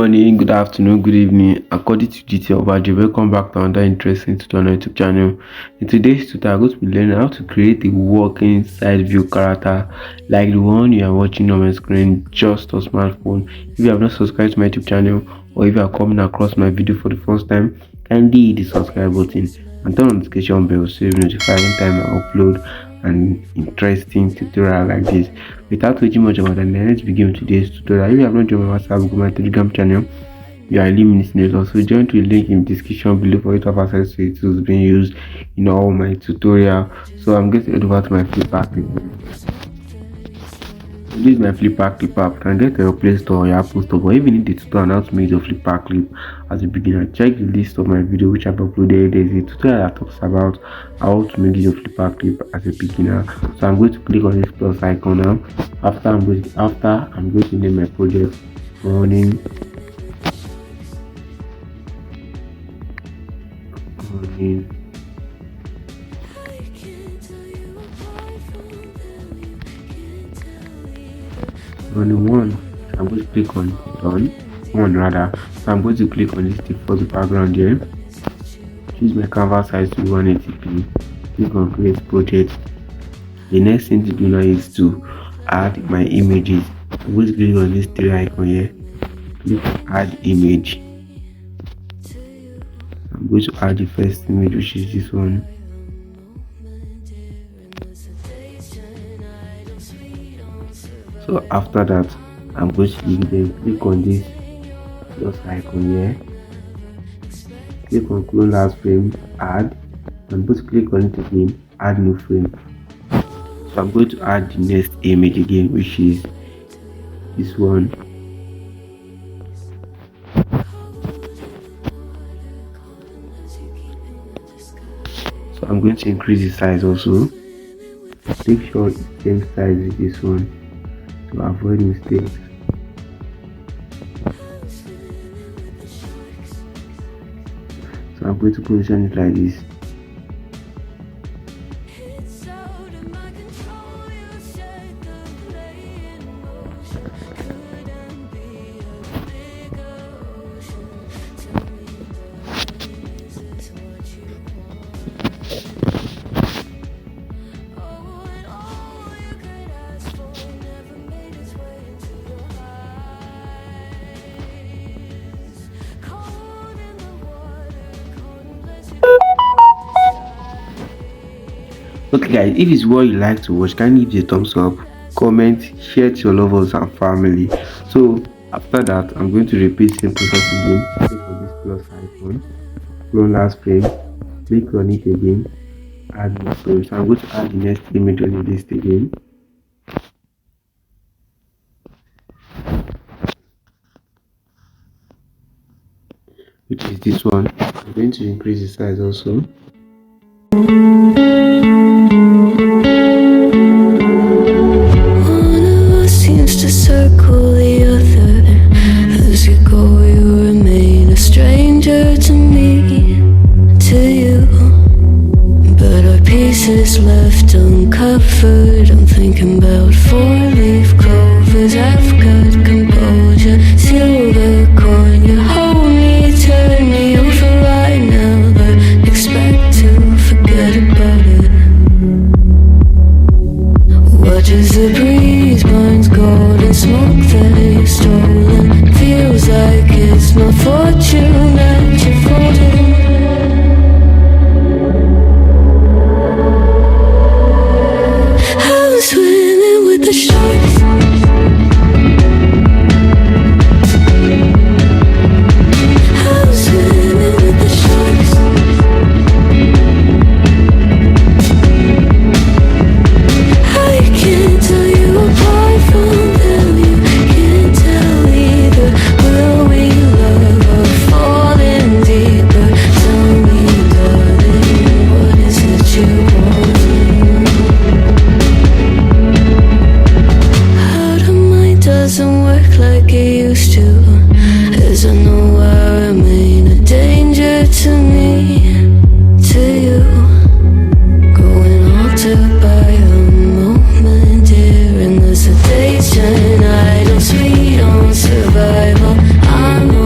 morning, good afternoon, good evening, according to DigitalArt. Welcome back to another interesting tutorial on YouTube channel. In today's tutorial, I'm going to be learning how to create a working side view character like the one you are watching on my screen, just on smartphone. If you have not subscribed to my YouTube channel, or if you are coming across my video for the first time, kindly hit the subscribe button and turn on the notification bell so you'll be notified every time I upload an interesting tutorial like this. Without waiting much about time, let's begin today's tutorial. If you have not joined my WhatsApp group, my Telegram channel, you are really missing it. Also join to the link in the description below for you to have access to it. It's being used in all my tutorial. So I'm going to head over to my FlipaClip. This is my FlipaClip app. You can get to your Play Store or your Apple Store. But if you need the tutorial on how to make your FlipaClip as a beginner, check the list of my video which I've uploaded. There's a tutorial that talks about how to make your FlipaClip as a beginner. So I'm going to click on this plus icon now. After I'm going to name my project running one. I'm going to click on done one rather. So I'm going to click on this default background here. Choose my canvas size to 180p. Click on create project. The next thing to do now is to add my images. I'm going to click on this three icon here. Click on add image. I'm going to add the first image, which is this one. So after that, I'm going to click on this plus icon here. Click on clone last frame, add. I'm going to click on it again, add new frame. So I'm going to add the next image again, which is this one. So I'm going to increase the size also. Make sure it's the same size with this one to avoid mistakes. So I'm going to position it like this. Okay guys, if it's what you like to watch, can you give it a thumbs up, comment, share to your lovers and family. So after that, I'm going to repeat the same process again. Click on this plus icon, clone last frame, click on it again, add new frame. So I'm going to add the next image on the list again. Which is this one. I'm going to increase the size also. Left uncovered, I'm thinking about four-leaf clovers. I've got composure, silver coin. You hold me, turn me over right now, but expect to forget about it. Watches the breeze, burns gold and smoke that is stolen. Feels like it's my fortune that you're folding. Swimming with the sharks. I'm swimming with the sharks. I can't tell you apart from them. You can't tell either. Will we love or fall in deeper? Tell me, darling, what is it you want? Doesn't work like it used to, as I know I remain a danger to me, to you. Going altered by the moment, dear, and there's a day shine. I don't sweet on survival. I'm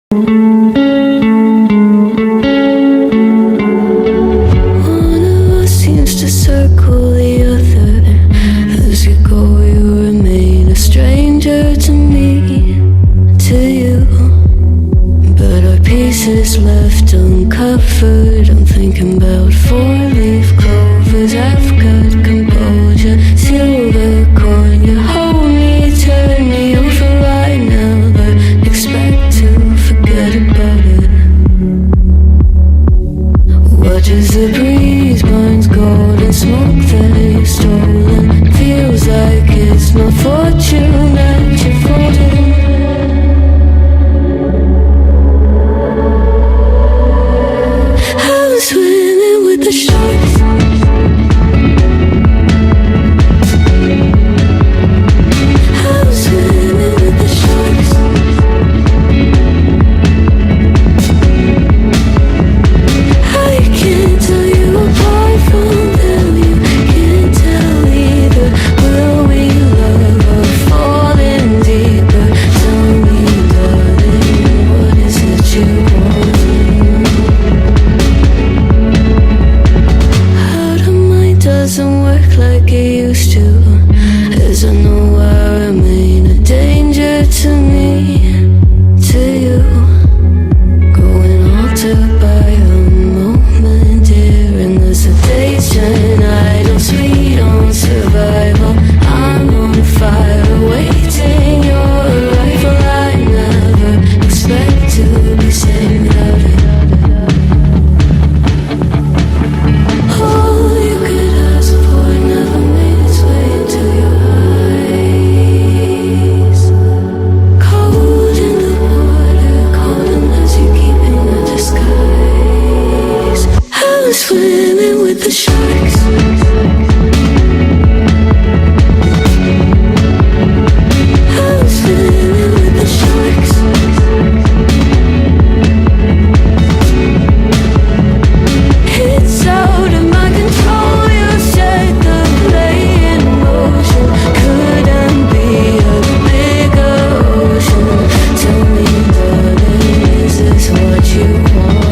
One of us seems to circle the other. As you go, you remain a stranger to me, to you. But our pieces left uncovered. I'm thinking about four-leaf clovers. I've got composure, silver coin. You hold me, turn me over right now, but expect to forget about it. Watches the breeze, burns gold and smoke that you've stolen. Feels like it's my fortune that you're folding. I'm swimming with the sharks. I'm swimming with the sharks. I can't tell you apart from them. You can't tell either. Will we love or fall in deeper? Tell me, darling, what is it you want? Out of mind doesn't work like it used to. As I know I remain a danger to me, to you. Going altered by a moment, dear, and there's a hesitation. I don't sweet on survival. I'm on fire, waiting your arrival. I never expect to be saved without it. All you could ask for never made its way into your eyes. Cold in the water, cold unless you're keeping a disguise. I'm swimming with the sharks. I'm swimming with the sharks. It's out of my control. You set the play in motion. Couldn't be a bigger ocean. Tell me, darling, is this what you want?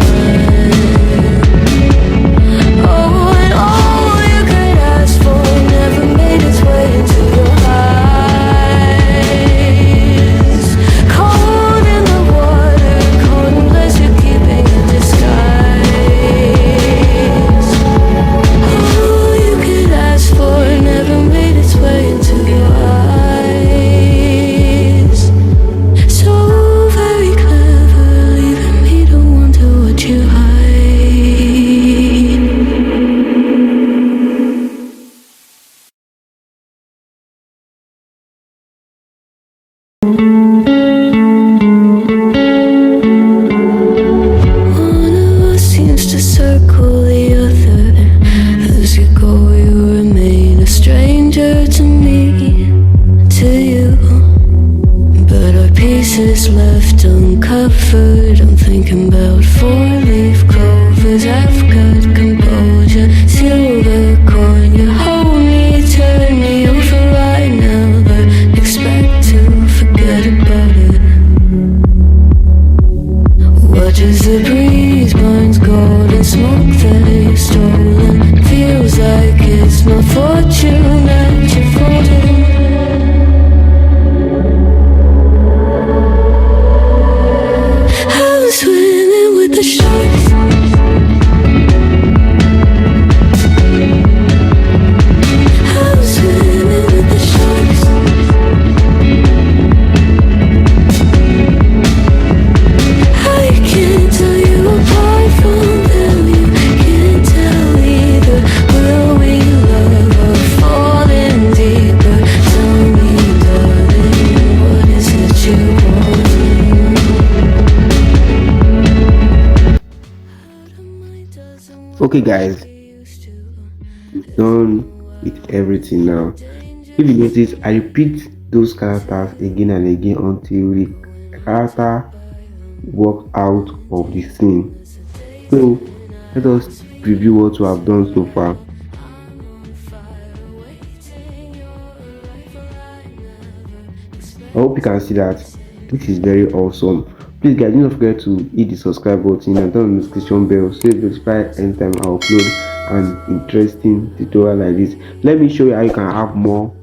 Oh, and all you could ask for never made its way into your eyes. Cold in the water, cold unless you're keeping a disguise. All you could ask for never made its way into your eyes. So very clever, leaving me to wonder what you hide. One of us seems to circle the other. As you go, you remain a stranger to me, to you. But our pieces left uncovered. I'm thinking about four-leaf clovers. I've got composure, silver coin. You hold me, turn me over right now, but expect to forget about it. Watches the breeze, burns gold and smoke that you've stolen. Feels like it's my fortune that you're folding. I'm swimming with the sharks. I'm swimming with the sharks. I can't tell you apart from them. You can't tell either. Will we love or fall in deeper? Tell me, darling, what is it you want? Okay, guys, done with everything now. If you notice, I repeat those characters again and again until the character walks out of the scene. So let us preview what we have done so far. I hope you can see that this is very awesome. Please guys, don't forget to hit the subscribe button and turn on the notification bell so you notified anytime I upload an interesting tutorial like this. Let me show you how you can have more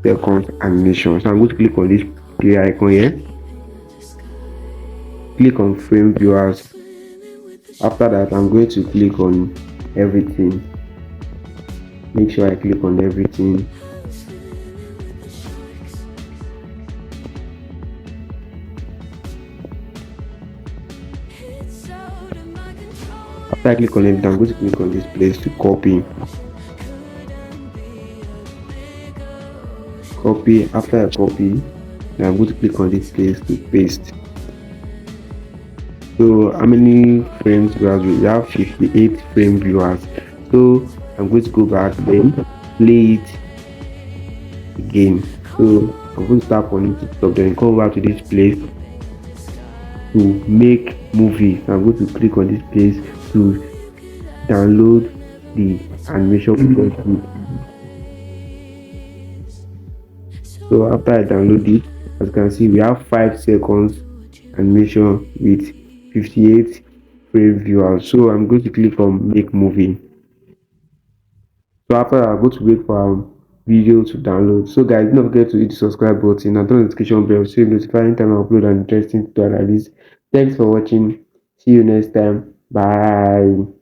seconds animation. So I'm going to click on this play icon here. Click on frame viewers. After that, I'm going to click on everything. Make sure I click on everything. After I click on everything, I'm going to click on this place to copy. After I copy, now I'm going to click on this place to paste. So how many frames viewers? We have 58 frame viewers. So I'm going to go back, then play it again. So I'm going to tap on it to stop, then come over to this place to make movie. So I'm going to click on this place to download the animation project. So after I download it, as you can see, we have 5 seconds animation with 58 frame viewers. So I'm going to click on make movie. So after I'm going to wait for our video to download. So guys, don't forget to hit the subscribe button and turn the notification bell so you notify anytime I upload an interesting tutorial like this. Thanks for watching. See you next time. Bye.